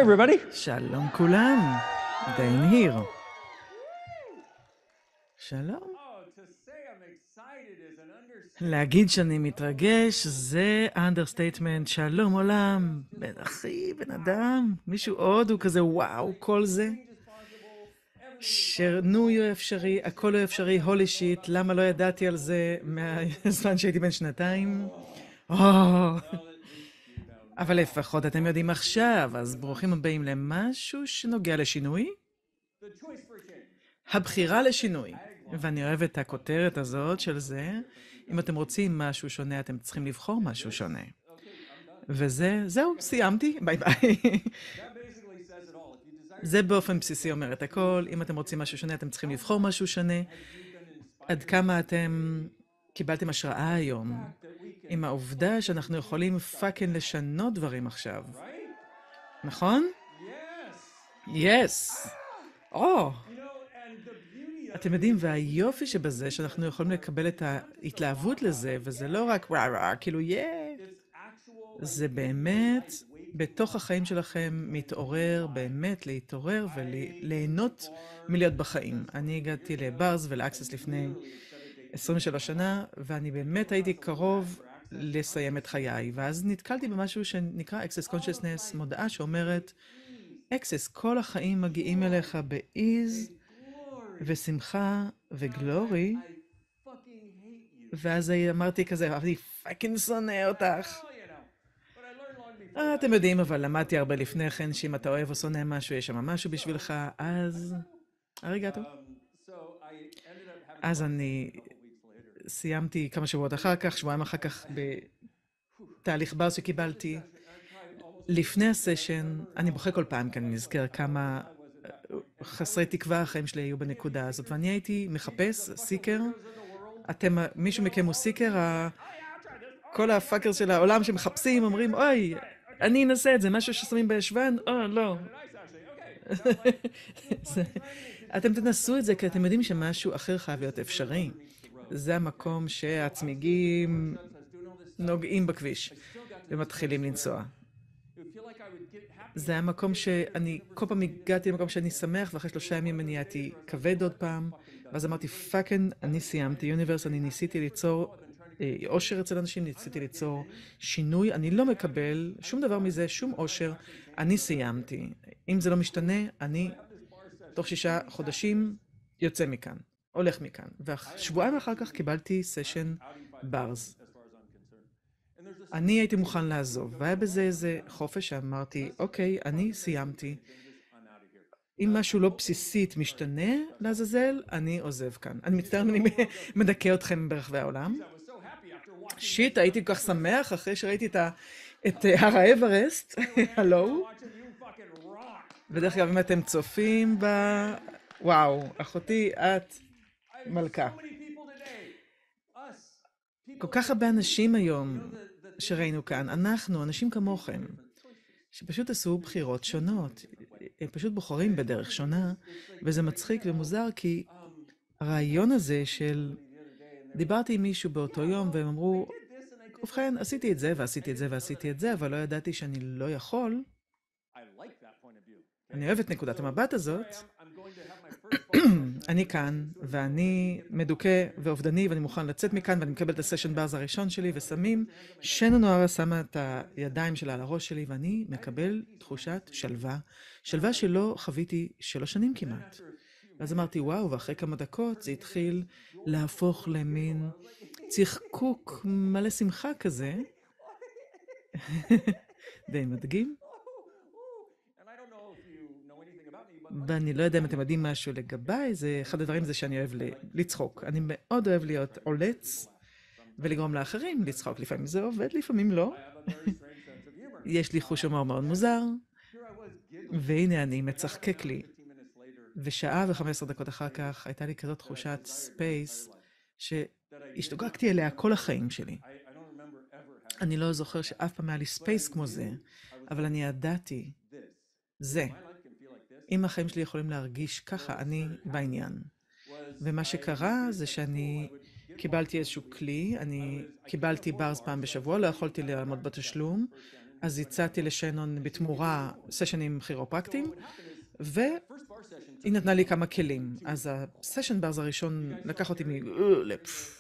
everybody. שלום כולם, דיין היר. שלום. להגיד שאני מתרגש זה אנדרסטייטמנט. שלום עולם, בן אחי, בן אדם, מישהו עוד הוא כזה וואו, כל זה. שנו יהיה אפשרי, הכל לא אפשרי, הולי שיט, למה לא ידעתי על זה מהזמן שהייתי בן 2 אבל לפחות אתם יודעים עכשיו, אז ברוכים הבאים למשהו שנוגע לשינוי. הבחירה לשינוי. ואני אוהב את הכותרת הזאת של זה. אם אתם רוצים משהו שונה, אתם צריכים לבחור משהו שונה. זהו, סיימתי, ביי ביי. זה באופן בסיסי אומר את הכל. אם אתם רוצים משהו שונה, אתם צריכים לבחור משהו שונה. עד כמה אתם קיבלתם השראה היום עם העובדה שאנחנו יכולים פאקינג לשנות דברים עכשיו. נכון? Yes. אתם יודעים, והיופי שבזה שאנחנו יכולים לקבל את ההתלהבות לזה, וזה לא רק כאילו זה באמת בתוך החיים שלכם מתעורר, באמת להתעורר וליהנות מלהיות בחיים. אני הגעתי לברז ולאקסס לפני 23 שנה, ואני באמת הייתי קרוב לסיים את חיי, ואז נתקלתי במשהו שנקרא Access Consciousness, מודעה שאומרת, Access, כל החיים מגיעים אליך באיז ושמחה וגלורי, ואז אמרתי כזה, אני פאקינג שונא אותך. אתם יודעים, אבל למדתי הרבה לפני כן, שאם אתה אוהב או שונא משהו, יש שם משהו בשבילך, אז... הרגעתו. אז אני סיימתי כמה שבועות אחר כך, שבועיים אחר כך, בתהליך ברז שקיבלתי. לפני הסשן, אני בוכה כל פעם, כי אני נזכר כמה חסרי תקווה החיים שלי היו בנקודה הזאת, ואני הייתי מחפש סיקר. מישהו מכם הוא סיקר, כל הפאקר של העולם שמחפשים, אומרים, אוי, אני אנסה את זה, משהו ששמים בישבן? לא. אתם תנסו את זה, כי אתם יודעים שמשהו אחר חייב להיות אפשרי. זה המקום שהצמיגים נוגעים בכביש ומתחילים לנסוע. זה המקום שאני, כל פעם הגעתי למקום שאני שמח, ואחרי 3 ימים אני הייתי כבד עוד פעם, ואז אמרתי, פאקן, אני סיימתי יוניברס, אני ניסיתי ליצור אושר אצל אנשים, ניסיתי ליצור שינוי, אני לא מקבל שום דבר מזה, שום אושר, אני סיימתי. אם זה לא משתנה, אני תוך 6 חודשים יוצא מכאן, הולך מכאן. ושבועיים אחר כך קיבלתי סשן ברז. אני הייתי מוכן לעזוב, והיה בזה איזה חופש שאמרתי, אוקיי, אני סיימתי. אם משהו לא בסיסית משתנה לעזאזל, אני עוזב כאן. אני מצטער, אני מדכא אתכם ברחבי העולם. שיט, הייתי כל כך שמח אחרי שראיתי את הר האברסט, הלו. בדרך כלל, אם אתם צופים וואו, אחותי, את מלכה. כל כך הרבה אנשים היום שראינו כאן, אנחנו, אנשים כמוכם, שפשוט עשו בחירות שונות. הם פשוט בוחרים בדרך שונה, וזה מצחיק ומוזר, כי הרעיון הזה של... דיברתי עם מישהו באותו יום, והם אמרו, ובכן, עשיתי את זה, ועשיתי את זה, ועשיתי את זה, אבל לא ידעתי שאני לא יכול. אני אוהב את נקודת המבט הזאת. אני כאן, ואני מדוכא ואובדני, ואני מוכן לצאת מכאן, ואני מקבל את הסשן ברז הראשון שלי, ושמים, שנה נוערה שמה את הידיים שלה על הראש שלי, ואני מקבל תחושת שלווה, שלווה שלא חוויתי 3 שנים כמעט. ואז אמרתי, וואו, ואחרי כמה דקות זה התחיל להפוך למין צחקוק מלא שמחה כזה. די מדגים. ואני לא יודע אם אתם יודעים משהו לגביי, זה אחד הדברים זה שאני אוהב לצחוק. אני מאוד אוהב להיות עולץ ולגרום לאחרים לצחוק. לפעמים זה עובד, לפעמים לא. יש לי חוש הומור מאוד מוזר, והנה אני מצחקק לי. ושעה ו15 דקות אחר כך הייתה לי כזאת תחושת ספייס שהשתוגקתי אליה כל החיים שלי. אני לא זוכר שאף פעם היה לי ספייס כמו זה, אבל אני ידעתי, זה. אם החיים שלי יכולים להרגיש ככה, אני בעניין. ומה שקרה זה שאני קיבלתי איזשהו כלי, אני קיבלתי ברז פעם בשבוע, לא יכולתי לעמוד בתשלום, אז הצעתי לשנון בתמורה סשנים כירופרקטיים, והיא נתנה לי כמה כלים. אז הסשן ברז הראשון לקח אותי לפ.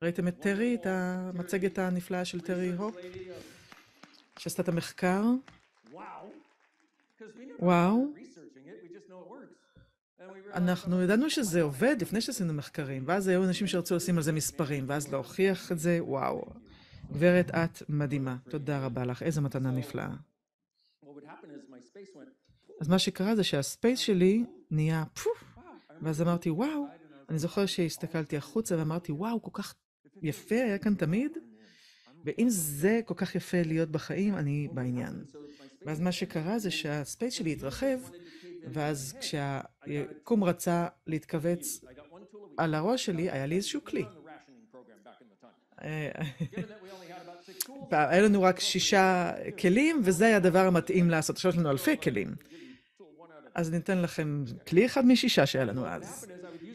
ראיתם את טרי, את המצגת הנפלאה של טרי הופ? שעשתה את המחקר? וואו. אנחנו ידענו שזה עובד לפני שעשינו מחקרים, ואז היו אנשים שרצו לשים על זה מספרים, ואז להוכיח את זה, וואו. גברת, את מדהימה. תודה רבה לך, איזו מתנה נפלאה. אז מה שקרה זה שהספייס שלי נהיה פוף, ואז אמרתי, וואו, אני זוכר שהסתכלתי החוצה ואמרתי, וואו, כל כך יפה היה כאן תמיד, ואם זה כל כך יפה להיות בחיים, אני בעניין. ואז מה שקרה זה שהספייס שלי התרחב, ואז כשהיקום רצה להתכווץ על הראש שלי, היה לי איזשהו כלי. היה לנו רק 6 כלים, וזה היה הדבר המתאים לעשות. עכשיו יש לנו אלפי כלים. אז ניתן לכם כלי אחד מ6 שהיה לנו אז.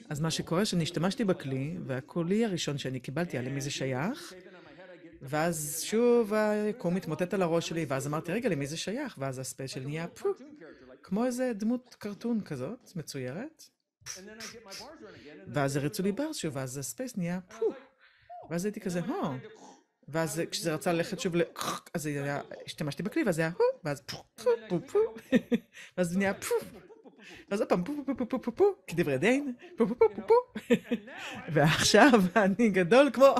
אז מה שקורה שאני השתמשתי בכלי, והכלי הראשון שאני קיבלתי היה למי זה שייך, ואז שוב היקום מתמוטט על הראש שלי, ואז אמרתי, רגע, למי זה שייך? ואז הספייס שלי נהיה פו, כמו איזה דמות קרטון כזאת, מצוירת. ואז הריצו לי ברס שוב, ואז הספייס נהיה פו. ואז הייתי כזה, ואז כשזה רצה ללכת שוב אז השתמשתי בכלי, ואז היה ואז פו, ואז זה נהיה פו. ואז הפעם פו, כדברי דין, פו. ועכשיו אני גדול כמו...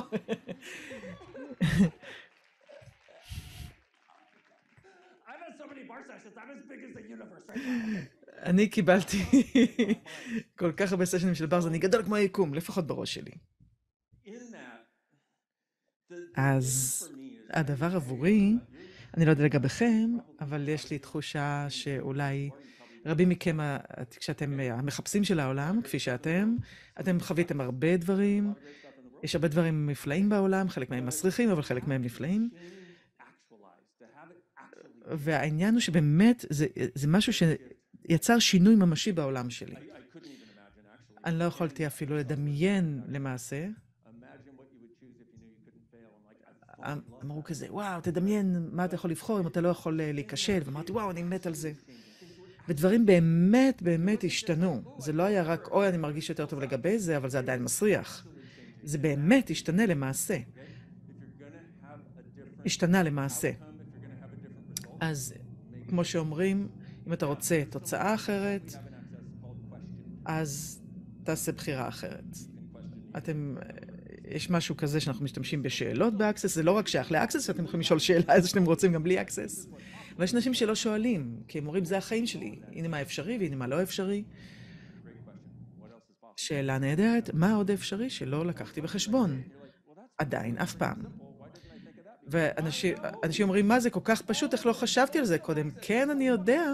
אני קיבלתי כל כך הרבה סשנים של ברז, אני גדול כמו היקום, לפחות בראש שלי. אז הדבר עבורי, אני לא יודע לגביכם, אבל יש לי תחושה שאולי רבים מכם, כשאתם המחפשים של העולם, כפי שאתם חוויתם הרבה דברים, יש הרבה דברים נפלאים בעולם, חלק מהם מסריחים, אבל חלק מהם נפלאים. והעניין הוא שבאמת זה משהו שיצר שינוי ממשי בעולם שלי. אני לא יכולתי אפילו לדמיין למעשה. אמרו כזה, וואו, תדמיין מה אתה יכול לבחור אם אתה לא יכול להיכשל. ואמרתי, וואו, אני מת על זה. ודברים באמת השתנו. זה לא היה רק, אוי, אני מרגיש יותר טוב לגבי זה, אבל זה עדיין מסריח. זה באמת השתנה למעשה. השתנה למעשה. אז כמו שאומרים, אם אתה רוצה תוצאה אחרת, אז תעשה בחירה אחרת. יש משהו כזה שאנחנו משתמשים בשאלות באקסס, זה לא רק שייך לאקסס, שאתם יכולים לשאול שאלה איזה שאתם רוצים גם בלי אקסס. אבל יש אנשים שלא שואלים, כי הם אומרים, זה החיים שלי, הנה מה אפשרי והנה מה לא אפשרי. שאלה נהדרת, מה עוד אפשרי שלא לקחתי בחשבון? עדיין, אף פעם. ואנשים אומרים, מה זה כל כך פשוט, איך לא חשבתי על זה קודם? כן, אני יודע.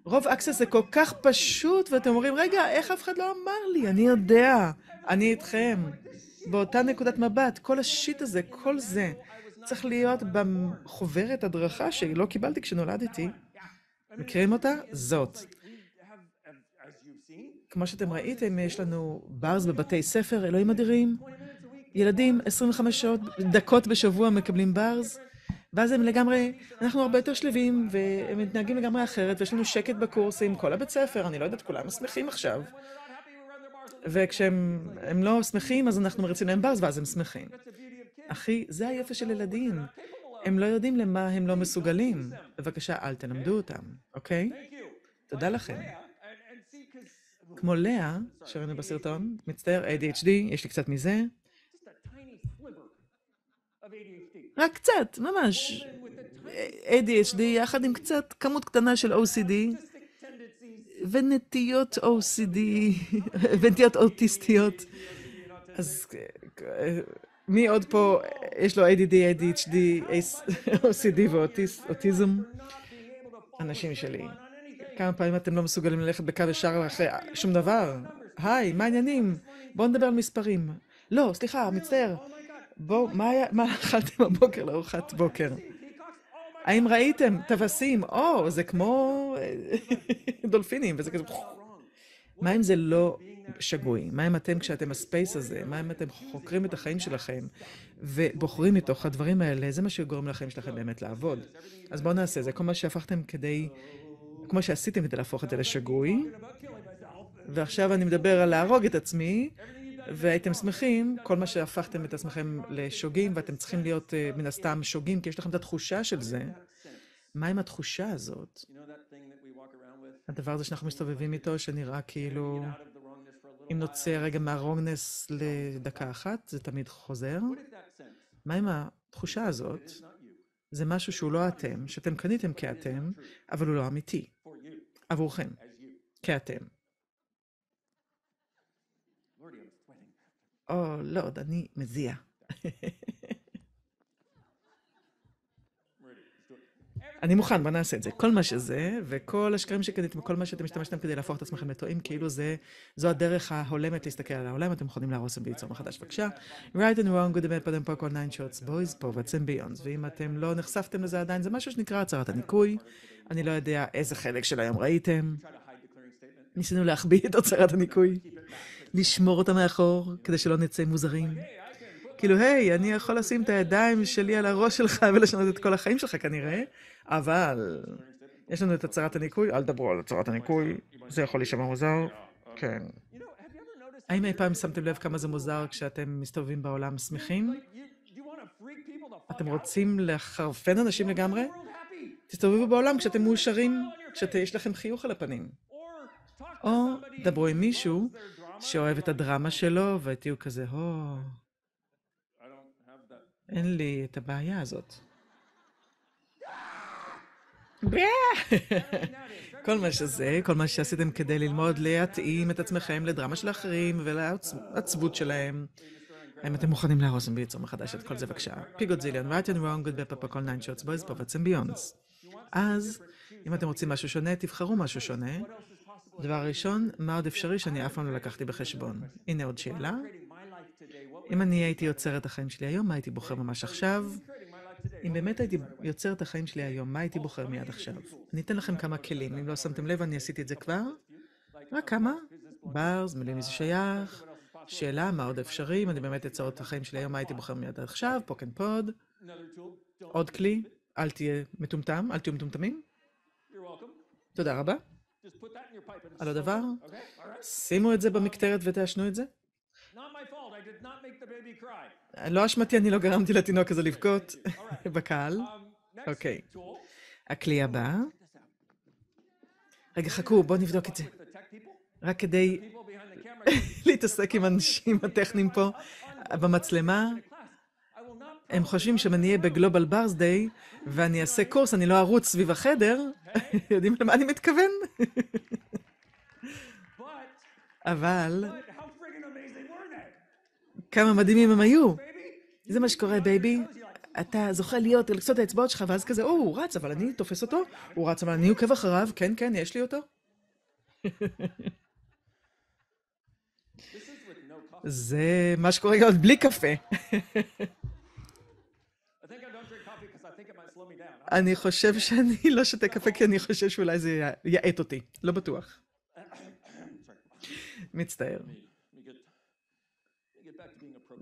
רוב אקסס זה כל כך פשוט, ואתם אומרים, רגע, איך אף אחד לא אמר לי? אני יודע, אני איתכם. באותה נקודת מבט, כל השיט הזה, כל זה, צריך להיות בחוברת הדרכה שלא קיבלתי כשנולדתי. מכירים אותה? זאת. כמו שאתם ראיתם, יש לנו ברז בבתי ספר, אלוהים אדירים. ילדים 25 דקות בשבוע מקבלים ברז, ואז הם לגמרי, אנחנו הרבה יותר שלבים, והם מתנהגים לגמרי אחרת, ויש לנו שקט בקורסים, כל הבית ספר, אני לא יודעת, כולם שמחים עכשיו. וכשהם לא שמחים, אז אנחנו מריצים להם ברז, ואז הם שמחים. אחי, זה היופי של ילדים. הם לא יודעים למה הם לא מסוגלים. בבקשה, אל תלמדו אותם, אוקיי? תודה לכם. כמו לאה, שראינו בסרטון, מצטער, ADHD, יש לי קצת מזה. רק קצת, ממש. ADHD, יחד עם קצת כמות קטנה של OCD, ונטיות OCD, ונטיות אוטיסטיות. אז מי עוד פה, יש לו ADD, ADHD, OCD ואוטיזם? אנשים שלי. כמה פעמים אתם לא מסוגלים ללכת בקו ישר אחרי שום דבר? היי, מה העניינים? בואו נדבר על מספרים. לא, סליחה, מצטער. בואו, מה אכלתם בבוקר לארוחת בוקר? האם ראיתם? טווסים. זה כמו דולפינים, וזה כזה... מה אם זה לא שגוי? מה אם אתם, כשאתם הספייס הזה, מה אם אתם חוקרים את החיים שלכם ובוחרים מתוך הדברים האלה, זה מה שגורם לחיים שלכם באמת לעבוד. אז בואו נעשה, זה כל מה שהפכתם כדי, כמו שעשיתם כדי להפוך את זה לשגוי, ועכשיו אני מדבר על להרוג את עצמי, והייתם שמחים, כל מה שהפכתם את עצמכם לשוגים, ואתם צריכים להיות מן הסתם שוגים, כי יש לכם את התחושה של זה. מה עם התחושה הזאת? הדבר הזה שאנחנו מסתובבים איתו, שנראה כאילו, אם נוצא רגע מהרונגנס לדקה אחת, זה תמיד חוזר. מה עם התחושה הזאת? זה משהו שהוא לא אתם, שאתם קניתם כאתם, אבל הוא לא אמיתי. עבורכם, כאתם. לא, אני מזיע. אני מוכן, בוא נעשה את זה. כל מה שזה, וכל השקרים שקניתם, וכל מה שאתם משתמשתם כדי להפוך את עצמכם לטועים, כאילו זו הדרך ההולמת להסתכל על העולם, אתם יכולים להרוס וליצור מחדש. בבקשה, right and wrong, good and bad, פדם פה, כל 9 shots, boys, poets and beyonds. ואם אתם לא נחשפתם לזה עדיין, זה משהו שנקרא הצהרת הניקוי. אני לא יודע איזה חלק של היום ראיתם. ניסינו להחביא את הצהרת הניקוי, לשמור אותה מאחור, כדי שלא נצא מוזרים. כאילו, היי, אני יכול לשים את הידיים שלי על הראש שלך ולשנות את כל החיים שלך כנראה, אבל יש לנו את הצהרת הניקוי, אל דברו על הצהרת הניקוי, זה יכול להישמע מוזר, כן. האם אי פעם שמתם לב כמה זה מוזר כשאתם מסתובבים בעולם שמחים? אתם רוצים לחרפן אנשים לגמרי? תסתובבו בעולם כשאתם מאושרים, כשיש לכם חיוך על הפנים. או דברו עם מישהו שאוהב את הדרמה שלו, ותהיו כזה, אין לי את הבעיה הזאת. כל מה שזה, כל מה שעשיתם כדי ללמוד להתאים את עצמכם לדרמה של האחרים ולעצבות שלהם. האם אתם מוכנים להרוס וליצור מחדש את כל זה בבקשה? פיגודזיליון, right and wrong, good bad, papa, כל 9 shots, boys, poets and beyonds. אז, אם אתם רוצים משהו שונה, תבחרו משהו שונה. דבר ראשון, מה עוד אפשרי שאני אף פעם לא לקחתי בחשבון? הנה עוד שאלה. אם אני הייתי יוצר את החיים שלי היום, מה הייתי בוחר ממש עכשיו? אם באמת הייתי יוצר את החיים שלי היום, מה הייתי בוחר מיד עכשיו? אני אתן לכם כמה כלים. אם לא שמתם לב, אני עשיתי את זה כבר. רק כמה? ברז, מילים מי זה שייך. שאלה, מה עוד אפשרי? אם אני באמת יוצר את החיים שלי היום, מה הייתי בוחר מיד עכשיו? פוק אנד פוד. עוד כלי. אל תהיה מטומטם, אל תהיו מטומטמים. תודה רבה. על הדבר. שימו את זה במקטרת ותעשנו את זה. לא אשמתי, אני לא גרמתי לתינוק הזה לבכות בקהל. אוקיי. הכלי הבא. רגע, חכו, בואו נבדוק את זה. רק כדי להתעסק עם האנשים הטכניים פה במצלמה. הם חושבים שאני אהיה בגלובל ברס דיי, ואני אעשה קורס, אני לא ארוץ סביב החדר. יודעים למה אני מתכוון? אבל כמה מדהימים הם היו. זה מה שקורה, בייבי. אתה זוכה להיות, לקצות האצבעות שלך, ואז כזה, הוא רץ, אבל אני תופס אותו. הוא רץ, אבל אני עוקב אחריו. כן, כן, יש לי אותו. זה מה שקורה גם בלי קפה. אני חושב שאני לא שותה קפה, כי אני חושב שאולי זה יעט אותי. לא בטוח. מצטער.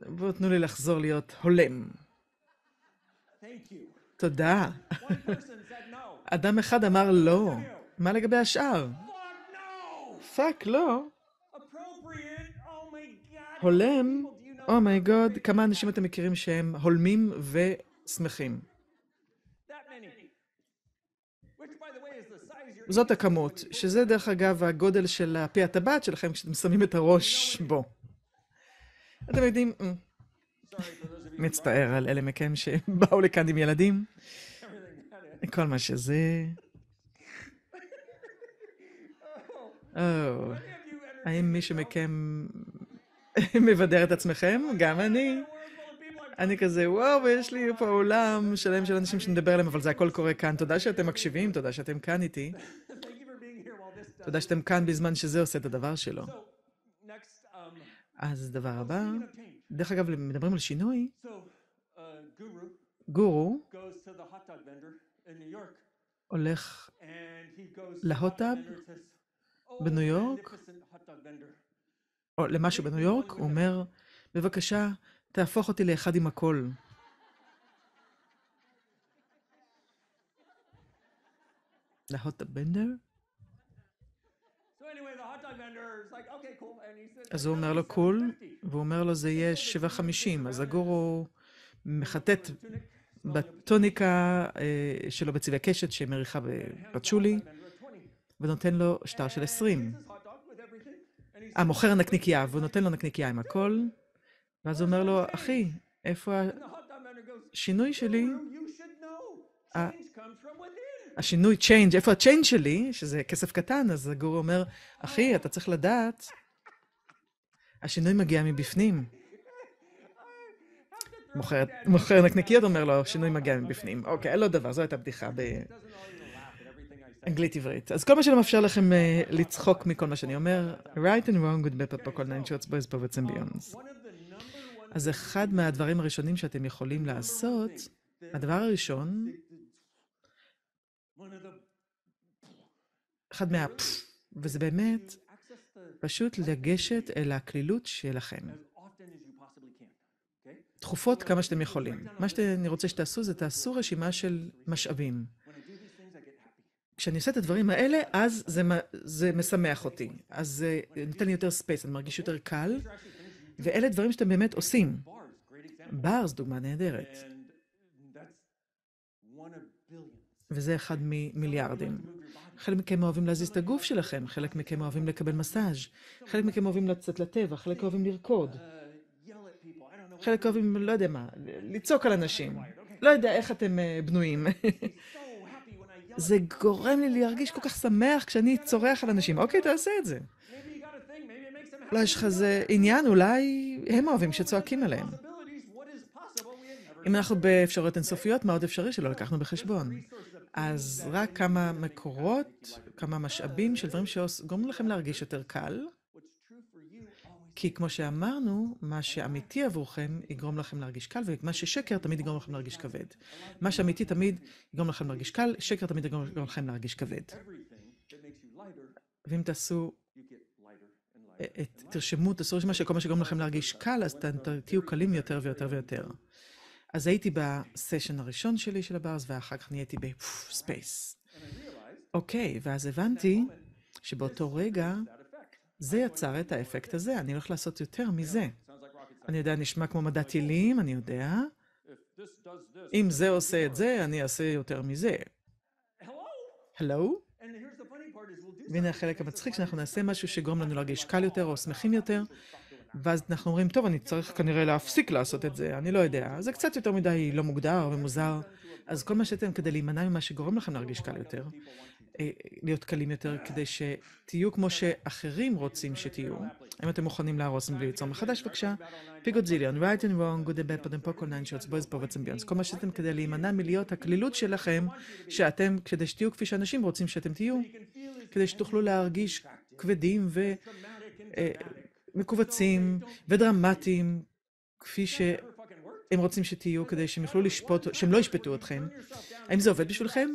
בואו תנו לי לחזור להיות הולם. תודה. אדם אחד אמר לא. מה לגבי השאר? פאק, לא. הולם? אומייגוד, כמה אנשים אתם מכירים שהם הולמים ושמחים? זאת הכמות, שזה דרך אגב הגודל של הפי הטבעת שלכם כשאתם שמים את הראש בו. אתם יודעים, מצטער על אלה מכם שבאו לכאן עם ילדים. כל מה שזה. האם מישהו מכם מבדר את עצמכם? גם אני. אני כזה, וואו, ויש לי פה עולם שלם של אנשים שנדבר עליהם, אבל זה הכל קורה כאן. תודה שאתם מקשיבים, תודה שאתם כאן איתי. תודה שאתם כאן בזמן שזה עושה את הדבר שלו. אז דבר הבא, דרך אגב, מדברים על שינוי. גורו הולך להוטאב בניו יורק או למשהו בניו יורק, הוא אומר, בבקשה, תהפוך אותי לאחד עם הכל. להוט הבנדר? אז הוא אומר לו קול, והוא אומר לו זה יהיה 7.50, אז הגורו מחטט בטוניקה שלו בצבעי קשת שמריחה בפצ'ולי, ונותן לו שטר של 20. המוכר הנקניקייה, והוא נותן לו נקניקייה עם הכל, ואז הוא אומר לו, אחי, איפה השינוי שלי? השינוי צ'יינג', איפה הצ'יינג' שלי, שזה כסף קטן, אז הגורו אומר, אחי, אתה צריך לדעת, השינוי מגיע מבפנים. מוכר נקניקיות אומר לו, השינוי מגיע מבפנים. אוקיי, לא דבר, זו הייתה בדיחה באנגלית עברית. אז כל מה שלא מאפשר לכם לצחוק מכל מה שאני אומר, right and wrong, good bad, purple, nine shorts, boys, poets and beyonds. אז אחד מהדברים הראשונים שאתם יכולים לעשות, הדבר הראשון, אחד וזה באמת פשוט לגשת אל הכלילות שלכם. תכופות כמה שאתם יכולים. מה שאני רוצה שתעשו זה תעשו רשימה של משאבים. כשאני עושה את הדברים האלה, אז זה משמח אותי. אז זה נותן לי יותר ספייס, אני מרגיש יותר קל, ואלה דברים שאתם באמת עושים. ברס, דוגמה נהדרת. וזה אחד ממיליארדים. חלק מכם אוהבים להזיז את הגוף שלכם, חלק מכם אוהבים לקבל מסאז', חלק מכם אוהבים לצאת לטבע, חלק אוהבים לרקוד. חלק אוהבים, לא יודע מה, לצעוק על אנשים. לא יודע איך אתם בנויים. זה גורם לי להרגיש כל כך שמח כשאני צורח על אנשים. אוקיי, תעשה את זה. אולי יש לך איזה עניין, אולי הם אוהבים שצועקים עליהם. אם אנחנו באפשרויות אינסופיות, מה עוד אפשרי שלא לקחנו בחשבון? אז רק כמה מקורות, כמה משאבים של דברים שגורמים לכם להרגיש יותר קל, כי כמו שאמרנו, מה שאמיתי עבורכם יגרום לכם להרגיש קל, ומה ששקר תמיד יגרום לכם להרגיש כבד. מה שאמיתי תמיד יגרום לכם להרגיש קל, שקר תמיד יגרום לכם להרגיש כבד. ואם תרשמו, תעשו רשימה שכל מה שגורם לכם להרגיש קל, אז תהיו קלים יותר ויותר ויותר. אז הייתי בסשן הראשון שלי של הברס, ואחר כך נהייתי בספייס. אוקיי, ואז הבנתי שבאותו רגע, זה יצר את האפקט הזה. אני הולך לעשות יותר מזה. אני יודע, נשמע כמו מדע טילים, אני יודע. אם זה עושה את זה, אני אעשה יותר מזה. הלו? והנה החלק המצחיק, שאנחנו נעשה משהו שגורם לנו להרגיש קל יותר או שמחים יותר, ואז אנחנו אומרים, טוב, אני צריך כנראה להפסיק לעשות את זה, אני לא יודע. זה קצת יותר מדי לא מוגדר ומוזר. אז כל מה שאתם כדי להימנע ממה שגורם לכם להרגיש קל יותר, להיות קלים יותר, כדי שתהיו כמו שאחרים רוצים שתהיו. אם אתם מוכנים להרוס בלי ליצור מחדש, בבקשה. פיגודזיליון, right and wrong, good and bad, put and poke, nine shots, boys, poets and beyonds. כל מה שאתם כדי להימנע מלהיות הכלילות שלכם, שאתם, כדי שתהיו כפי שאנשים רוצים שאתם תהיו, כדי שתוכלו להרגיש כבדים ומקובצים ודרמטיים, כפי שהם רוצים שתהיו, כדי שהם יוכלו לשפוט, שהם לא ישפטו אתכם. האם זה עובד בשבילכם?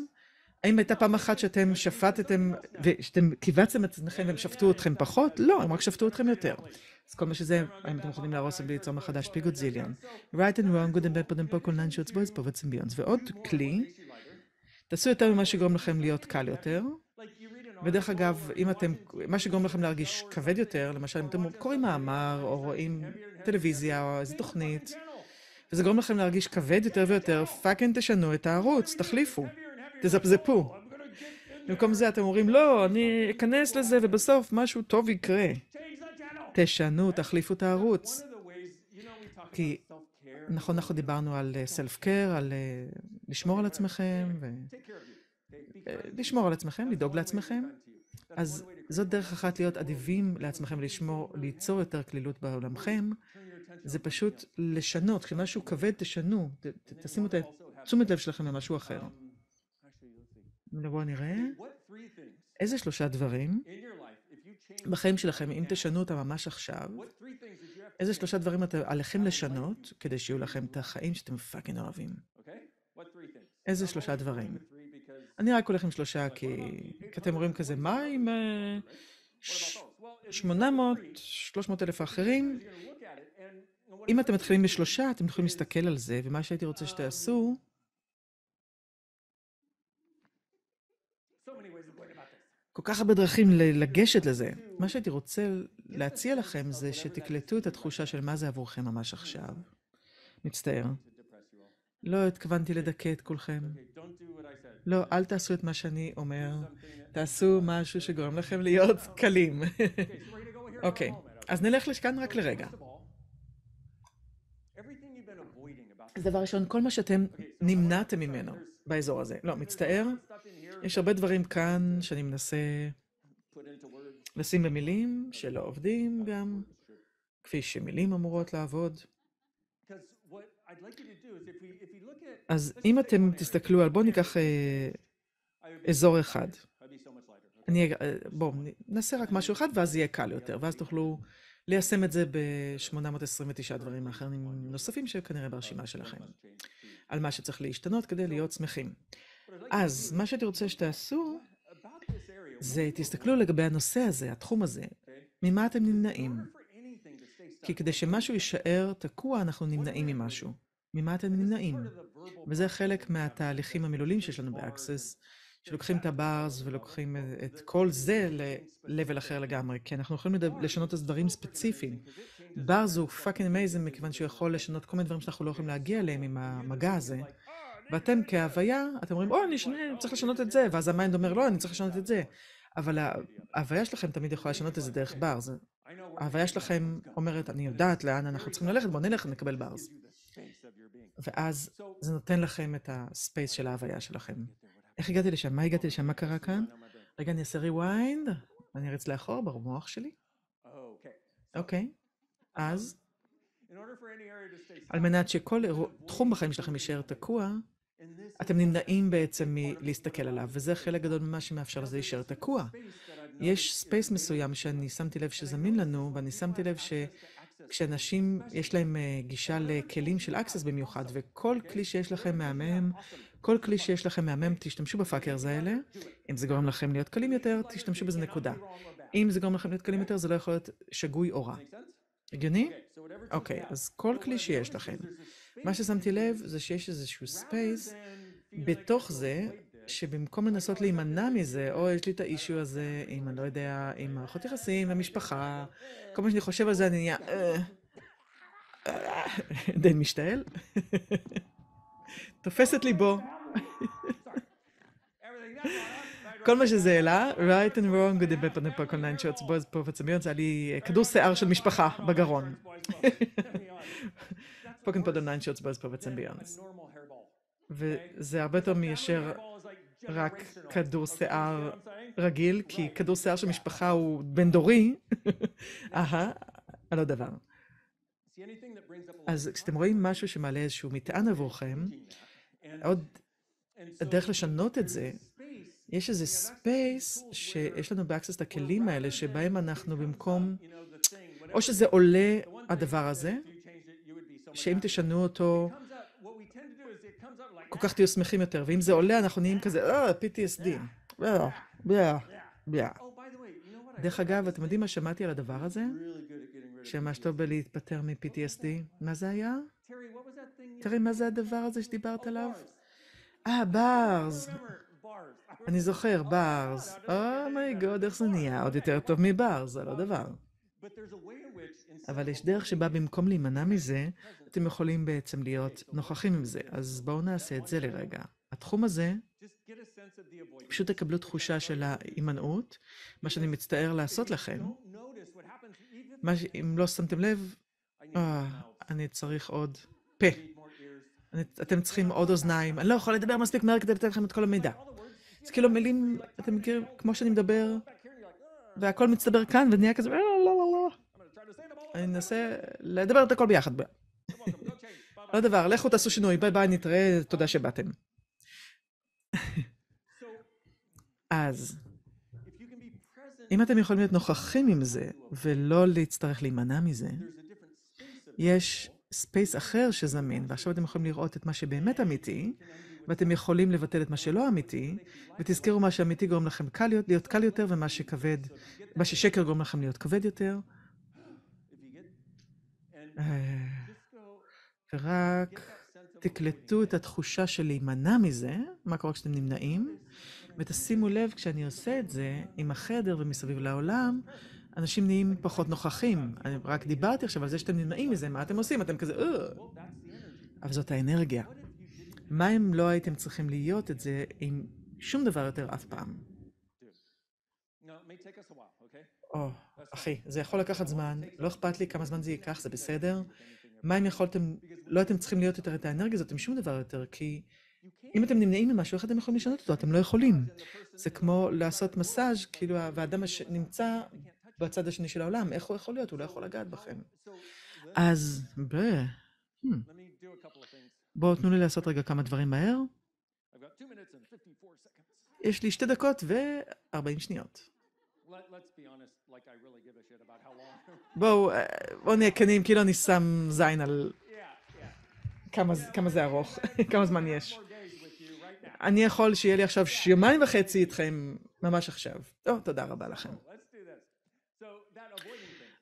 האם הייתה פעם אחת שאתם שפטתם, ושאתם קיבצתם את עצמכם והם שפטו אתכם פחות? לא, הם רק שפטו אתכם יותר. אז כל מה שזה, האם אתם יכולים להרוס בלי ליצור מחדש, פיגודזיליון. right and wrong, good and bad, put and poke, nine shots, boys, poets and beyonds. ועוד כלי, תעשו יותר ממה שגורם לכם להיות קל יותר. ודרך אגב, אם אתם, מה שגורם לכם להרגיש כבד יותר, למשל, אם אתם קוראים מאמר, או רואים טלוויזיה, או איזו תוכנית, וזה גורם לכם להרגיש כבד יותר ויותר, פאקן תשנו את הערוץ, תחליפו. תזפזפו. במקום זה אתם אומרים, לא, אני אכנס לזה ובסוף משהו טוב יקרה. תשנו, תחליפו את הערוץ. כי נכון, אנחנו דיברנו על self-care, על לשמור על עצמכם, לשמור על עצמכם, לדאוג לעצמכם. אז זאת דרך אחת להיות אדיבים לעצמכם, ליצור יותר כלילות בעולמכם. זה פשוט לשנות, כשמשהו כבד תשנו, תשימו את תשומת לב שלכם למשהו אחר. בואו נראה. איזה 3 דברים בחיים שלכם, אם תשנו אותם ממש עכשיו, איזה 3 דברים עליכם לשנות, כדי שיהיו לכם את החיים שאתם פאקינג אוהבים? איזה 3 דברים? אני רק הולך עם 3, כי אתם אומרים כזה, מה עם... 800, 300 אלף האחרים. אם אתם מתחילים בשלושה, אתם יכולים להסתכל על זה, ומה שהייתי רוצה שתעשו, כל כך הרבה דרכים לגשת לזה. מה שהייתי רוצה להציע לכם זה שתקלטו את התחושה של מה זה עבורכם ממש עכשיו. מצטער. לא התכוונתי לדכא את כולכם. לא, אל תעשו את מה שאני אומר. תעשו משהו שגורם לכם להיות קלים. אוקיי, אז נלך לשכאן רק לרגע. אז דבר ראשון, כל מה שאתם נמנעתם ממנו באזור הזה. לא, מצטער. יש הרבה דברים כאן שאני מנסה לשים במילים שלא עובדים גם, כפי שמילים אמורות לעבוד. אז אם אתם תסתכלו על, בואו ניקח אזור אחד. בואו נעשה רק משהו אחד ואז יהיה קל יותר, ואז תוכלו ליישם את זה ב-829 דברים אחרים נוספים שכנראה ברשימה שלכם. על מה שצריך להשתנות כדי להיות שמחים. אז מה שהייתי רוצה שתעשו, זה תסתכלו לגבי הנושא הזה, התחום הזה, ממה אתם נמנעים. כי כדי שמשהו יישאר תקוע, אנחנו נמנעים ממשהו. ממה אתם נמנעים? וזה חלק מהתהליכים המילוליים שיש לנו באקסס, שלוקחים את הברס ולוקחים את כל זה ל-level אחר לגמרי, כי אנחנו יכולים לשנות את דברים ספציפיים. ברס הוא fucking amazing, מכיוון שהוא יכול לשנות כל מיני דברים שאנחנו לא יכולים להגיע אליהם עם המגע הזה. ואתם כהוויה, אתם אומרים, אני צריך לשנות את זה, ואז המיינד אומר, לא, אני צריך לשנות את זה. אבל ההוויה שלכם תמיד יכולה לשנות את זה דרך ברס. ההוויה שלכם אומרת, אני יודעת לאן אנחנו צריכים ללכת, בואו נלך ונקבל ברס. ואז זה נותן לכם את הספייס של ההוויה שלכם. איך הגעתי לשם? מה הגעתי לשם? מה קרה כאן? רגע, אני אעשה rewind, אני אריץ לאחור במוח שלי. אוקיי. אז, על מנת שכל תחום בחיים שלכם יישאר תקוע, אתם נמנעים בעצם מלהסתכל עליו, וזה חלק גדול ממה שמאפשר לזה להישאר תקוע. יש ספייס מסוים שאני שמתי לב שזמין לנו, ואני שמתי לב שכשאנשים יש להם גישה לכלים של אקסס במיוחד, וכל כלי שיש לכם מהמם, כל כלי שיש לכם מהמם, תשתמשו בפאקרס האלה. אם זה גורם לכם להיות קלים יותר, תשתמשו בזה נקודה. אם זה גורם לכם להיות קלים יותר, זה לא יכול להיות שגוי או רע. הגיוני? אוקיי, אז כל כלי שיש לכם. מה ששמתי לב זה שיש איזשהו ספייס בתוך זה, שבמקום לנסות להימנע מזה, או יש לי את האישו הזה עם, אני לא יודע, עם מערכות יחסים, המשפחה, כל מה שאני חושב על זה, אני נהיה די משתעל. תופסת ליבו. כל מה שזה העלה, right and wrong, good and bad, כל 9 shots, boys, prophets and beyond, זה היה לי כדור שיער של משפחה בגרון. פוקן פודו 9 shots, boys, prophets and beyond. וזה הרבה יותר מיישר רק כדור שיער רגיל, כי כדור שיער של משפחה הוא בן דורי. על עוד דבר. אז כשאתם רואים משהו שמעלה איזשהו מטען עבורכם, עוד הדרך לשנות את זה, יש איזה ספייס שיש לנו באקסס את הכלים האלה, שבהם אנחנו במקום, או שזה עולה הדבר הזה, שאם תשנו אותו, כל כך תהיו שמחים יותר, ואם זה עולה, אנחנו נהיים כזה, PTSD. דרך אגב, אתם יודעים מה שמעתי על הדבר הזה? שממש טוב בלהתפטר מ-PTSD. מה זה היה? תראי, מה זה הדבר הזה שדיברת עליו? ברס. אני זוכר, ברס. מי גוד, איך זה נהיה? עוד יותר טוב מברס, זה לא דבר. אבל יש דרך שבה במקום להימנע מזה, אתם יכולים בעצם להיות נוכחים עם זה. אז בואו נעשה את זה לרגע. התחום הזה, פשוט תקבלו תחושה של ההימנעות, מה שאני מצטער לעשות לכם. אם לא שמתם לב, אני צריך עוד פה. אתם צריכים עוד אוזניים. אני לא יכול לדבר מספיק מהר כדי לתת לכם את כל המידע. אז כאילו מילים, אתם מכירים, כמו שאני מדבר, והכל מצטבר כאן, ונהיה כזה, לא. אני אנסה לדבר את הכל ביחד. לא דבר, לכו תעשו שינוי, ביי, נתראה, תודה שבאתם. אז, אם אתם יכולים להיות נוכחים עם זה, ולא להצטרך להימנע מזה, יש ספייס אחר שזמין, ועכשיו אתם יכולים לראות את מה שבאמת אמיתי, ואתם יכולים לבטל את מה שלא אמיתי, ותזכרו מה שאמיתי גורם לכם להיות קל יותר, ומה שכבד, מה ששקר גורם לכם להיות כבד יותר. ורק תקלטו את התחושה של להימנע מזה, מה קורה כשאתם נמנעים, ותשימו לב כשאני עושה את זה עם החדר ומסביב לעולם, אנשים נהיים פחות נוכחים. אני רק דיברתי עכשיו על זה שאתם נמנעים מזה, מה אתם עושים? אתם כזה, אבל זאת האנרגיה. מה אם לא הייתם צריכים להיות את זה עם שום דבר יותר אף פעם? אחי, זה יכול לקחת זמן, לא אכפת לי כמה זמן זה ייקח, זה בסדר. מה אם לא הייתם צריכים להיות יותר את האנרגיה הזאת עם שום דבר יותר, כי אם אתם נמנעים ממשהו, איך אתם יכולים לשנות אותו? אתם לא יכולים. זה כמו לעשות מסאז', כאילו, והאדם נמצא בצד השני של העולם, איך הוא יכול להיות? הוא לא יכול לגעת בכם. אז, בואו תנו לי לעשות רגע כמה דברים מהר. יש לי 2 דקות ו-40 שניות. בואו נהיה כנים, כאילו אני שם זין על כמה זה ארוך, כמה זמן יש. אני יכול שיהיה לי עכשיו 2.5 ימים איתכם ממש עכשיו. תודה רבה לכם.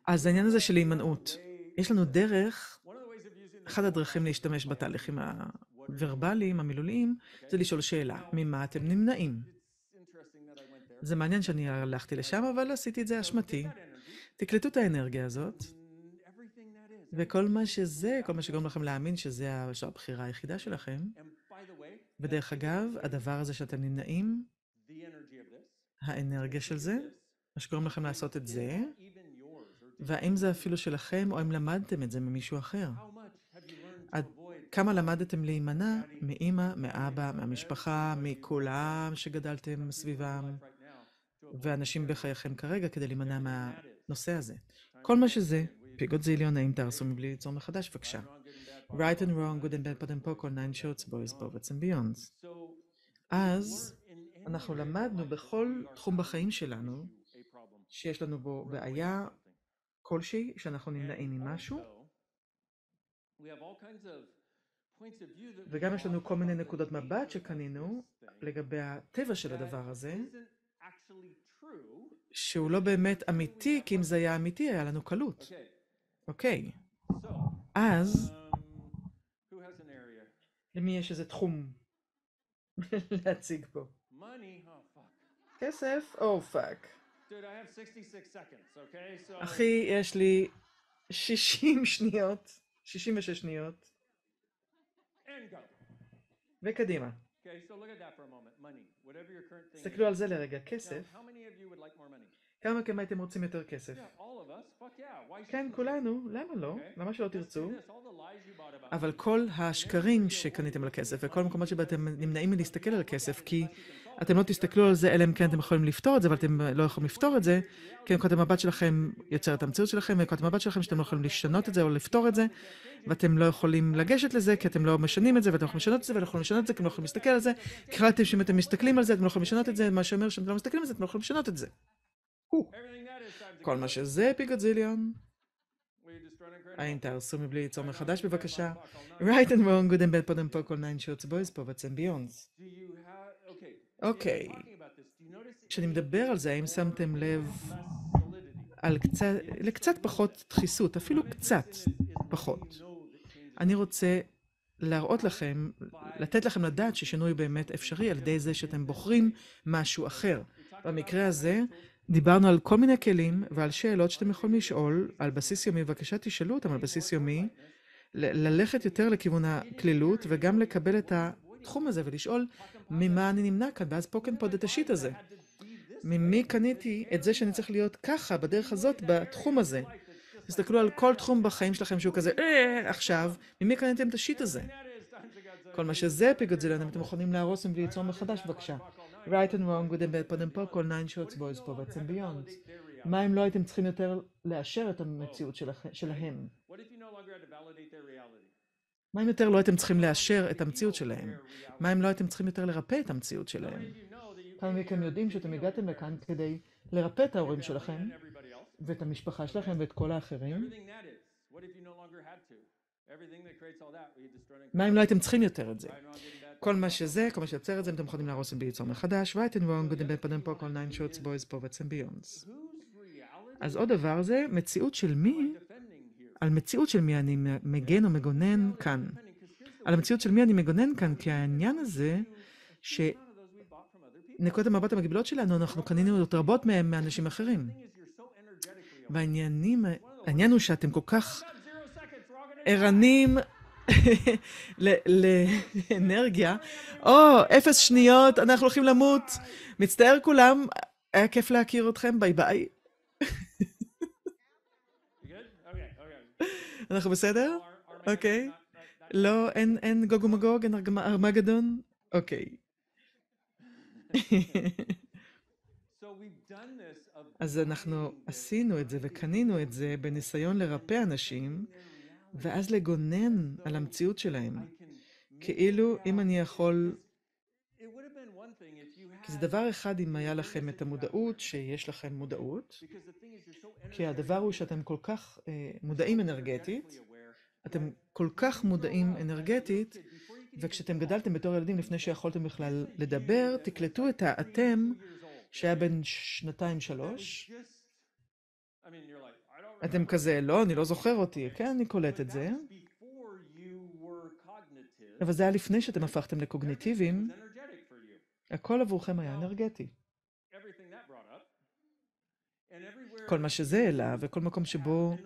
אז העניין הזה של להימנעות. יש לנו דרך, אחד הדרכים להשתמש בתהליכים הוורבליים, המילוליים, זה לשאול שאלה, ממה אתם נמנעים? זה מעניין שאני הלכתי לשם, אבל עשיתי את זה אשמתי. תקלטו את האנרגיה הזאת, וכל מה שזה, כל מה שגורם לכם להאמין שזה הבחירה היחידה שלכם. ודרך אגב, הדבר הזה שאתם נמנעים, האנרגיה של זה, מה שגורם לכם לעשות את זה, והאם זה אפילו שלכם, או אם למדתם את זה ממישהו אחר. כמה למדתם להימנע מאמא, מאבא, מהמשפחה, מכולם שגדלתם סביבם, ואנשים בחייכם כרגע כדי להימנע מהנושא הזה. כל מה שזה, פיגות זיליון, האם תהרסו מבלי ליצור מחדש, בבקשה. Right and wrong, good and bad, bad and poker, 9 shots, boys, poets and beyonds. אז אנחנו למדנו בכל תחום בחיים שלנו, שיש לנו בו בעיה כלשהי, שאנחנו נמנעים ממשהו, וגם יש לנו כל מיני נקודות מבט שקנינו לגבי הטבע של הדבר הזה, שהוא לא באמת אמיתי, כי אם זה היה אמיתי, היה לנו קלות. אוקיי. אז, למי יש איזה תחום להציג פה? כסף? פאק. אחי, יש לי 60 שניות, 66 שניות. וקדימה. תסתכלו על זה לרגע, כסף. כמה מכם הייתם רוצים יותר כסף? כן, כולנו, למה לא? למה שלא תרצו? אבל כל השקרים שקניתם על הכסף, וכל המקומות שבה אתם נמנעים מלהסתכל על הכסף, כי אתם לא תסתכלו על זה, אלא אם כן אתם יכולים לפתור את זה, אבל אתם לא יכולים לפתור את זה, כי נקודת המבט שלכם יוצר את המציאות שלכם, ונקודת המבט שלכם שאתם לא יכולים לשנות את זה או לפתור את זה, ואתם לא יכולים לגשת לזה, כי אתם לא משנים את זה, ואתם לא יכולים לשנות את זה, ולא יכולים לשנות את זה, כי אתם לא יכולים להסתכל על זה, כי החלטתם שאם אתם מסתכלים על זה, אתם לא יכולים לשנות את זה, מה שאומר שאתם לא מסתכלים על זה, אתם לא יכולים לשנות את זה. כל מה שזה, פיגות זיליון. האם תהרסו מבלי ליצור מחדש, בבקשה? Right and wrong, good and bad, pod and poke, all 9 shots, boys, poets and beyonds. אוקיי. כשאני מדבר על זה, האם שמתם לב לקצת פחות דחיסות, אפילו קצת פחות. אני רוצה להראות לכם, לתת לכם לדעת ששינוי באמת אפשרי על ידי זה שאתם בוחרים משהו אחר. במקרה הזה, דיברנו על כל מיני כלים ועל שאלות שאתם יכולים לשאול על בסיס יומי, בבקשה תשאלו אותם על בסיס יומי, ללכת יותר לכיוון הכלילות וגם לקבל את התחום הזה ולשאול ממה אני נמנע כאן, ואז פה כן פוד את השיט הזה. ממי קניתי את זה שאני צריך להיות ככה, בדרך הזאת, בתחום הזה. תסתכלו על כל תחום בחיים שלכם שהוא כזה, עכשיו, ממי קניתם את השיט הזה? כל מה שזה פיגות זיליון, אם אתם יכולים להרוס מבלי ליצור מחדש, בבקשה. Right and wrong, good and bad, pod and poke, all 9 shots, boys, poets and beyonds. מה אם לא הייתם צריכים יותר לאשר את המציאות שלהם? מה אם יותר לא הייתם צריכים לאשר את המציאות שלהם? מה אם לא הייתם צריכים יותר לרפא את המציאות שלהם? כמה מכם יודעים שאתם הגעתם לכאן כדי לרפא את ההורים שלכם, ואת המשפחה שלכם ואת כל האחרים? מה אם לא הייתם צריכים יותר את זה? כל מה שזה, כל מה שיוצר את זה, אתם יכולים להרוס וליצור מחדש. Right and wrong, good and bad, פודם פה, כל 9 shorts, boys, poets and beyonds. אז עוד דבר זה, מציאות של מי, על מציאות של מי אני מגן או מגונן כאן. על המציאות של מי אני מגונן כאן, כי העניין הזה, שנקודות המבט המגבילות שלנו, אנחנו קנינו עוד רבות מהם מאנשים אחרים. העניין הוא שאתם כל כך ערנים לאנרגיה. 0 שניות, אנחנו הולכים למות. מצטער כולם, היה כיף להכיר אתכם, ביי ביי. אנחנו בסדר? אוקיי. לא, אין גוג ומגוג, אין ארמגדון? אוקיי. אז אנחנו עשינו את זה וקנינו את זה בניסיון לרפא אנשים, ואז לגונן על המציאות שלהם. כאילו, אם אני יכול... כי זה דבר אחד אם היה לכם את המודעות, שיש לכם מודעות, כי הדבר הוא שאתם כל כך מודעים אנרגטית, אתם כל כך מודעים אנרגטית, וכשאתם גדלתם בתור ילדים לפני שיכולתם בכלל לדבר, תקלטו את האתם שהיה בין 2-3. אתם כזה, לא, אני לא זוכר אותי. כן, אני קולט את זה. אבל זה היה לפני שאתם הפכתם לקוגניטיביים. הכל עבורכם היה אנרגטי. כל מה שזה העלה, וכל מקום שבו...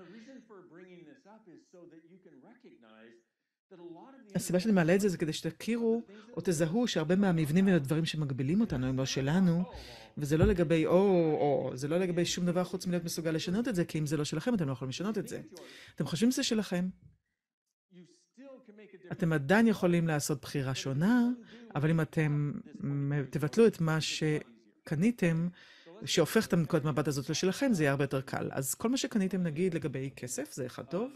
הסיבה שאני מעלה את זה כדי שתכירו או תזהו שהרבה מהמבנים והדברים שמגבילים אותנו הם לא שלנו, וזה לא לגבי או, זה לא לגבי שום דבר חוץ מלהיות מסוגל לשנות את זה, כי אם זה לא שלכם אתם לא יכולים לשנות את זה. אתם חושבים שזה שלכם? אתם עדיין יכולים לעשות בחירה שונה, אבל אם אתם תבטלו את מה שקניתם, שהופך את הנקודת מבט הזאת לשלכם, זה יהיה הרבה יותר קל. אז כל מה שקניתם נגיד לגבי כסף, זה אחד טוב.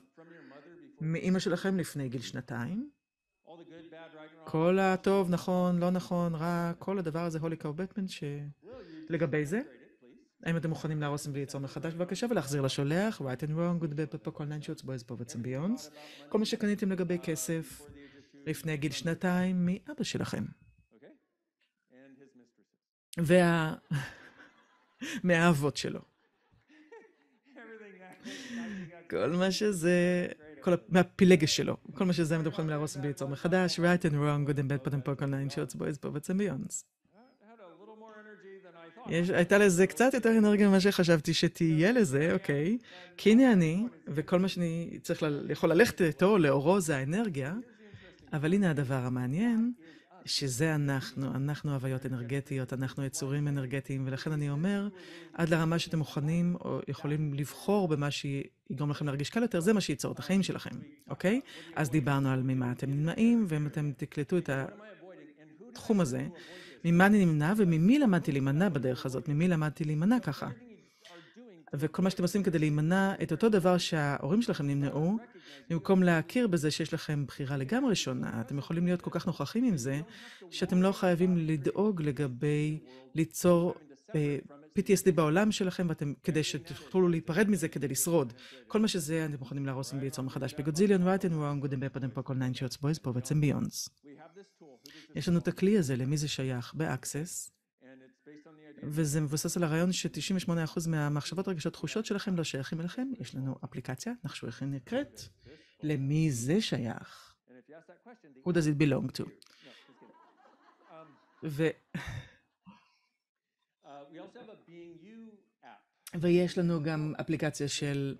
מאמא שלכם לפני גיל 2. כל הטוב, נכון, לא נכון, רע, כל הדבר הזה, הולי קאו בטמן, שלגבי זה, האם אתם מוכנים להרוס וליצור מחדש בבקשה ולהחזיר לשולח, right and wrong, good bad, purple, כל 9 shorts, boys, poets and beyonds, כל מה שקניתם לגבי כסף לפני גיל 2 מאבא שלכם. מהאבות שלו. כל מה שזה... מהפילגש שלו. כל מה שזה, אתם יכולים להרוס וליצור מחדש, right and wrong, good and bad, put and poke on 9 shorts, boys, poets and beyonds. הייתה לזה קצת יותר אנרגיה ממה שחשבתי שתהיה לזה, אוקיי. כי הנה אני, וכל מה שאני יכול ללכת איתו, לאורו זה האנרגיה, אבל הנה הדבר המעניין, שזה אנחנו הוויות אנרגטיות, אנחנו יצורים אנרגטיים, ולכן אני אומר, עד לרמה שאתם מוכנים או יכולים לבחור במה שיגרום לכם להרגיש קל יותר, זה מה שייצור את החיים שלכם, אוקיי? אז דיברנו על ממה אתם נמנעים, ואם אתם תקלטו את התחום הזה, ממה אני נמנע וממי למדתי להימנע בדרך הזאת, ממי למדתי להימנע ככה. וכל מה שאתם עושים כדי להימנע את אותו דבר שההורים שלכם נמנעו, במקום להכיר בזה שיש לכם בחירה לגמרי שונה, אתם יכולים להיות כל כך נוכחים עם זה, שאתם לא חייבים לדאוג לגבי ליצור PTSD בעולם שלכם, כדי שתוכלו להיפרד מזה כדי לשרוד. כל מה שזה, אתם יכולים להרוס וליצור מחדש. בגודזיליון, right and wrong, good and bad, put and poke, all 9 shorts, boys, poets and beyonds. יש לנו את הכלי הזה, למי זה שייך, ב-Access, וזה מבוסס על הרעיון ש-98% מהמחשבות, רגשות, תחושות שלכם לא שייכים אליכם. יש לנו אפליקציה, נחשו איך היא נקראת, למי זה שייך. Who does it belong to? ויש לנו גם אפליקציה של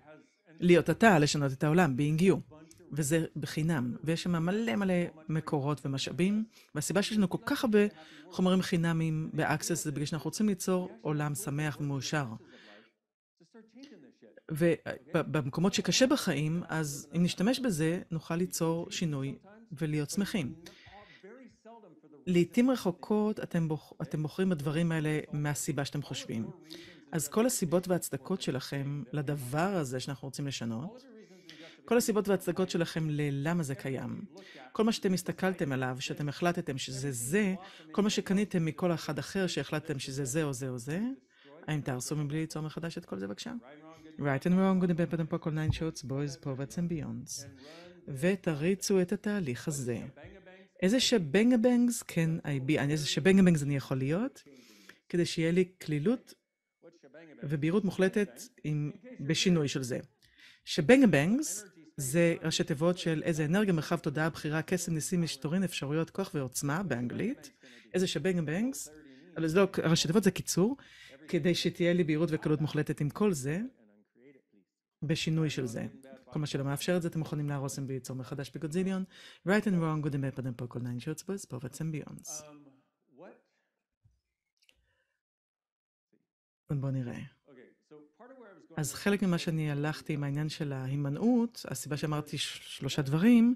להיות אתה, לשנות את העולם, being you. וזה בחינם, ויש שם מלא מקורות ומשאבים, והסיבה שיש לנו כל כך הרבה חומרים חינמיים ב-Access, זה בגלל שאנחנו רוצים ליצור עולם שמח ומאושר. ובמקומות שקשה בחיים, אז אם נשתמש בזה, נוכל ליצור שינוי ולהיות שמחים. לעתים רחוקות אתם בוחרים בדברים האלה מהסיבה שאתם חושבים. אז כל הסיבות וההצדקות שלכם לדבר הזה שאנחנו רוצים לשנות, כל הסיבות וההצדקות שלכם ללמה זה קיים. כל מה שאתם הסתכלתם עליו, שאתם החלטתם שזה זה, כל מה שקניתם מכל אחד אחר שהחלטתם שזה זה או זה או זה, האם תהרסו מבלי ליצור מחדש את כל זה בבקשה? Right and wrong, good and bad, put and poke, all 9 shorts, boys, poets and beyonds. ותריצו את התהליך הזה. איזה שבנגה-בנגס כן איזה שבנגה-בנגס אני יכול להיות, כדי שיהיה לי כלילות ובהירות מוחלטת בשינוי של זה. שבנגה-בנגס זה ראשי תיבות של איזה אנרגיה, מרחב תודעה, בחירה, קסם, ניסים, משתורין, אפשרויות, כוח ועוצמה באנגלית. איזה שבנגה-בנגס, אבל זה לא, ראשי תיבות זה קיצור, כדי שתהיה לי בהירות וקלות מוחלטת עם כל זה, בשינוי של זה. כל מה שלא מאפשר את זה, אתם מוכנים להרוס וליצור מחדש בגודזיליון. Right and wrong, good and bad, פדם פה, כל 9 shorts, boys, poets and beyonds. בואו נראה. אז חלק ממה שאני הלכתי עם העניין של ההימנעות, הסיבה שאמרתי 3 דברים,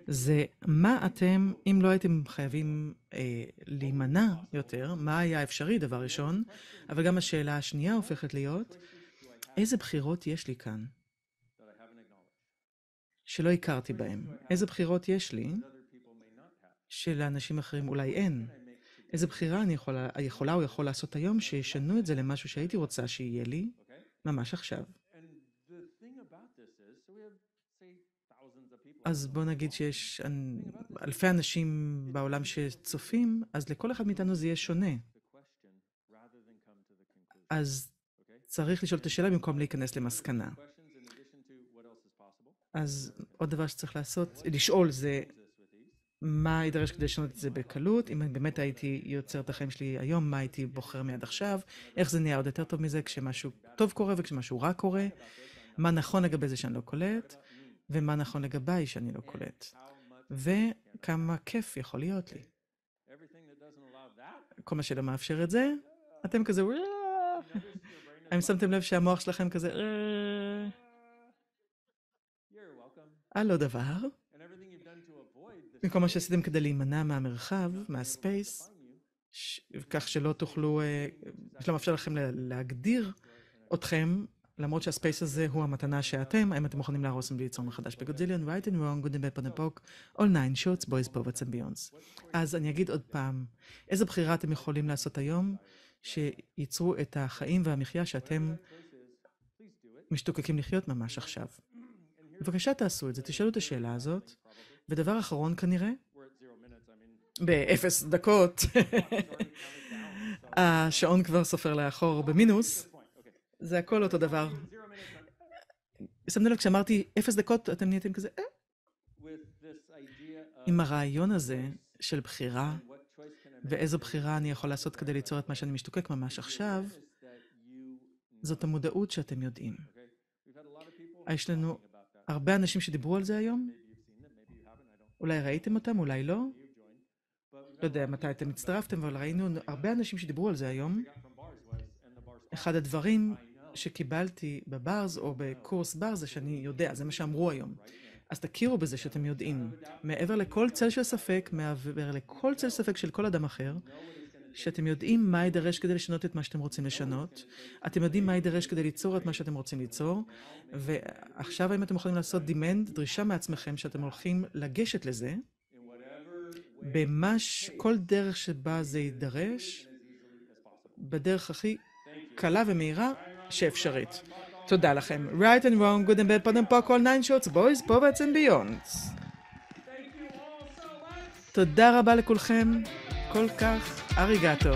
זה מה אתם, אם לא הייתם חייבים להימנע יותר, מה היה אפשרי, דבר ראשון, אבל גם השאלה השנייה הופכת להיות, איזה בחירות יש לי כאן? שלא הכרתי בהם. איזה בחירות יש לי, שלאנשים אחרים אולי אין? איזה בחירה אני יכולה או יכול לעשות היום, שישנו את זה למשהו שהייתי רוצה שיהיה לי, ממש עכשיו. אז בוא נגיד שיש אלפי אנשים בעולם שצופים, אז לכל אחד מאיתנו זה יהיה שונה. אז צריך לשאול את השאלה במקום להיכנס למסקנה. אז עוד דבר שצריך לעשות, לשאול זה מה יידרש כדי לשנות את זה בקלות, אם באמת הייתי יוצר את החיים שלי היום, מה הייתי בוחר מיד עכשיו, איך זה נהיה עוד יותר טוב מזה כשמשהו טוב קורה וכשמשהו רע קורה, מה נכון לגבי זה שאני לא קולט, ומה נכון לגביי שאני לא קולט, וכמה כיף יכול להיות לי. כל מה שלא מאפשר את זה, אתם כזה, האם שמתם לב שהמוח שלכם כזה, לא דבר. במקום מה שעשיתם כדי להימנע מהמרחב, מהספייס, כך שלא תוכלו, שלא מאפשר לכם להגדיר אתכם, למרות שהספייס הזה הוא המתנה שאתם, האם אתם מוכנים להרוס וליצור מחדש בגודזיליון, right and wrong, good and bad, put and poke, all 9 shorts, boys, poets and beyonds. אז אני אגיד עוד פעם, איזה בחירה אתם יכולים לעשות היום, שייצרו את החיים והמחיה שאתם משתוקקים לחיות ממש עכשיו. בבקשה תעשו את זה, תשאלו את השאלה הזאת, ודבר אחרון כנראה, ב0 דקות, השעון כבר סופר לאחור במינוס, זה הכל אותו דבר. שמנו לב, כשאמרתי 0 דקות, אתם נהייתם כזה, עם הרעיון הזה של בחירה, ואיזו בחירה אני יכול לעשות כדי ליצור את מה שאני משתוקק ממש עכשיו, זאת המודעות שאתם יודעים. יש לנו הרבה אנשים שדיברו על זה היום, אולי ראיתם אותם, אולי לא. לא יודע מתי אתם הצטרפתם, אבל ראינו הרבה אנשים שדיברו על זה היום. אחד הדברים שקיבלתי בברז או בקורס ברז זה שאני יודע, זה מה שאמרו היום. אז תכירו בזה שאתם יודעים, מעבר לכל צל של ספק, מעבר לכל צל ספק של כל אדם אחר, שאתם יודעים מה יידרש כדי לשנות את מה שאתם רוצים לשנות, אתם יודעים מה יידרש כדי ליצור את מה שאתם רוצים ליצור, ועכשיו אם אתם יכולים לעשות demand, דרישה מעצמכם שאתם הולכים לגשת לזה, כל דרך שבה זה יידרש, בדרך הכי קלה ומהירה שאפשרית. תודה לכם. Right and wrong, good and bad, put and poke, all 9 shorts, boys, poets and beyonds. תודה רבה לכולכם. כל כך אריגטו.